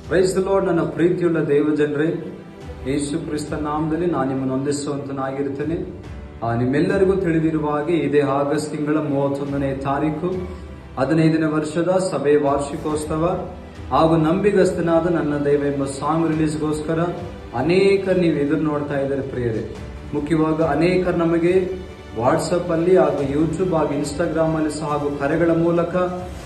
Price the lord. ನನ್ನ ಪ್ರೀತಿಯುಳ್ಳ ದೇವಜನರೇ, ಯೇಸು ಕ್ರಿಸ್ತ ನಾಮದಲ್ಲಿ ನಾನು ನಿಮ್ಮನ್ನು ವಂದಿಸುವಂತನಾಗಿರ್ತೇನೆ. ನಿಮ್ಮೆಲ್ಲರಿಗೂ ತಿಳಿದಿರುವ ಹಾಗೆ ಇದೇ ಆಗಸ್ಟ್ ತಿಂಗಳ 31ನೇ ತಾರೀಕು 15ನೇ ವರ್ಷದ ಸಭೆ ವಾರ್ಷಿಕೋತ್ಸವ ಹಾಗೂ ನಂಬಿಗಸ್ತನಾದ ನನ್ನ ದೈವ ಎಂಬ ಸಾಂಗ್ ರಿಲೀಸ್ಗೋಸ್ಕರ ಅನೇಕರು ನೀವು ಎದುರು ನೋಡ್ತಾ ಇದ್ದಾರೆ ಪ್ರಿಯರೇ. ಮುಖ್ಯವಾಗಿ ಅನೇಕರು ನಮಗೆ ವಾಟ್ಸಪ್ ಅಲ್ಲಿ ಹಾಗೂ ಯೂಟ್ಯೂಬ್ ಹಾಗೂ ಇನ್ಸ್ಟಾಗ್ರಾಮ್ ಅಲ್ಲಿ ಸಹ ಹಾಗೂ ಕರೆಗಳ ಮೂಲಕ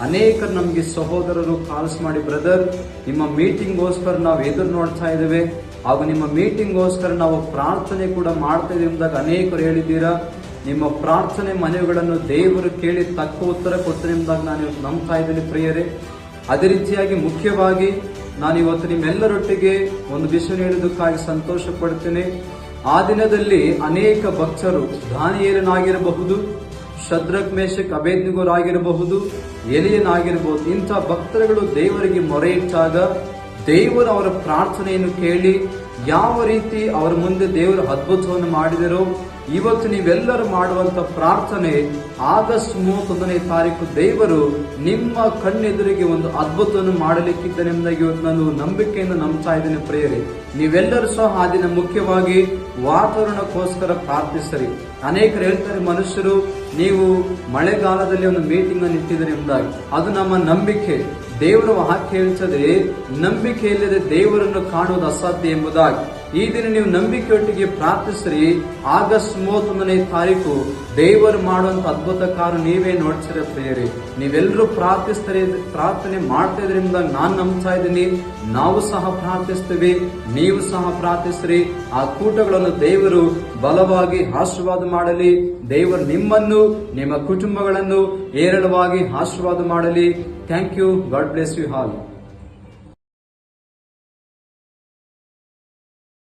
ಅನೇಕರು ನಮಗೆ ಸಹೋದರರು ಕಾಲ್ಸ್ ಮಾಡಿ, ಬ್ರದರ್ ನಿಮ್ಮ ಮೀಟಿಂಗ್ಗೋಸ್ಕರ ನಾವು ಎದುರು ನೋಡ್ತಾ ಇದ್ದೇವೆ ಹಾಗೂ ನಿಮ್ಮ ಮೀಟಿಂಗ್ಗೋಸ್ಕರ ನಾವು ಪ್ರಾರ್ಥನೆ ಕೂಡ ಮಾಡ್ತಾ ಇದ್ದೀವಿ ಎಂದಾಗ ಅನೇಕರು ಹೇಳಿದ್ದೀರಾ. ನಿಮ್ಮ ಪ್ರಾರ್ಥನೆ ಮನವಿಗಳನ್ನು ದೇವರು ಕೇಳಿ ತಕ್ಕ ಉತ್ತರ ಕೊಡ್ತಾರೆ ಎಂದಾಗ ನಾನು ಇವತ್ತು ನಂಬ್ತಾ ಇದ್ದೀನಿ ಪ್ರಿಯರೇ. ಅದೇ ರೀತಿಯಾಗಿ ಮುಖ್ಯವಾಗಿ ನಾನು ಇವತ್ತು ನಿಮ್ಮೆಲ್ಲರೊಟ್ಟಿಗೆ ಒಂದು ವಿಷಯ ಹೇಳುವುದಕ್ಕಾಗಿ ಸಂತೋಷ ಪಡ್ತೇನೆ. ಆ ದಿನದಲ್ಲಿ ಅನೇಕ ಭಕ್ತರು, ದಾನಿಯೇಲನಾಗಿರಬಹುದು, ಶದ್ರಕ್ ಮೇಷಕ್ ಅಬೇದ್ನೆಗೋರಾಗಿರಬಹುದು, ಎಲಿಯನಾಗಿರಬಹುದು, ಇಂಥ ಭಕ್ತರುಗಳು ದೇವರಿಗೆ ಮೊರೆ ಇಟ್ಟಾಗ ದೇವರು ಅವರ ಪ್ರಾರ್ಥನೆಯನ್ನು ಕೇಳಿ ಯಾವ ರೀತಿ ಅವರ ಮುಂದೆ ದೇವರು ಅದ್ಭುತವನ್ನು ಮಾಡಿದರೋ, ಇವತ್ತು ನೀವೆಲ್ಲರೂ ಮಾಡುವಂತ ಪ್ರಾರ್ಥನೆ ಆಗಸ್ಟ್ 31ನೇ ತಾರೀಕು ದೇವರು ನಿಮ್ಮ ಕಣ್ಣೆದುರಿಗೆ ಒಂದು ಅದ್ಭುತವನ್ನು ಮಾಡಲಿಕ್ಕಿದ್ದಾನೆ ಎಂಬುದಾಗಿ ಇವತ್ತು ನಾನು ನಂಬಿಕೆಯನ್ನು ನಂಬ್ತಾ ಇದ್ದೇನೆ ಪ್ರಿಯರೇ. ನೀವೆಲ್ಲರೂ ಸಹ ಆ ದಿನ ಮುಖ್ಯವಾಗಿ ವಾತಾವರಣಕ್ಕೋಸ್ಕರ ಪ್ರಾರ್ಥಿಸರಿ. ಅನೇಕರು ಹೇಳ್ತಾರೆ, ಮನುಷ್ಯರು ನೀವು ಮಳೆಗಾಲದಲ್ಲಿ ಒಂದು ಮೀಟಿಂಗ್ ಅನ್ನು ಇಟ್ಟಿದ್ದಾರೆ ಎಂಬುದಾಗಿ. ಅದು ನಮ್ಮ ನಂಬಿಕೆ. ದೇವರ ವಾಕ್ಯ ಹೇಳ್ತದೆ, ನಂಬಿಕೆ ಇಲ್ಲದೆ ದೇವರನ್ನು ಕಾಣುವುದು ಅಸಾಧ್ಯ ಎಂಬುದಾಗಿ. ಈ ದಿನ ನೀವು ನಂಬಿಕೆಯೊಟ್ಟಿಗೆ ಪ್ರಾರ್ಥಿಸ್ರಿ. ಆಗಸ್ಟ್ 31ನೇ ತಾರೀಕು ದೇವರು ಮಾಡುವಂತ ಅದ್ಭುತ ಕಾರ್ಯ ನೀವೇ ನೋಡ್ತೀರ ಪ್ರಿಯರೇ. ನೀವೆಲ್ಲರೂ ಪ್ರಾರ್ಥನೆ ಮಾಡ್ತಾ ಇದ್ರಿ ಎಂಬುದಾಗಿ ನಾನು ನಂಬ್ತಾ ಇದ್ದೀನಿ. ನಾವು ಸಹ ಪ್ರಾರ್ಥಿಸ್ತೀವಿ, ನೀವು ಸಹ ಪ್ರಾರ್ಥಿಸ್ರಿ. ಆ ಕೂಟಗಳನ್ನು ದೇವರು ಬಲವಾಗಿ ಆಶೀರ್ವಾದ ಮಾಡಲಿ. ದೇವರು ನಿಮ್ಮನ್ನು, ನಿಮ್ಮ ಕುಟುಂಬಗಳನ್ನು ಹೇರಳವಾಗಿ ಆಶೀರ್ವಾದ ಮಾಡಲಿ. Thank you. God bless you all.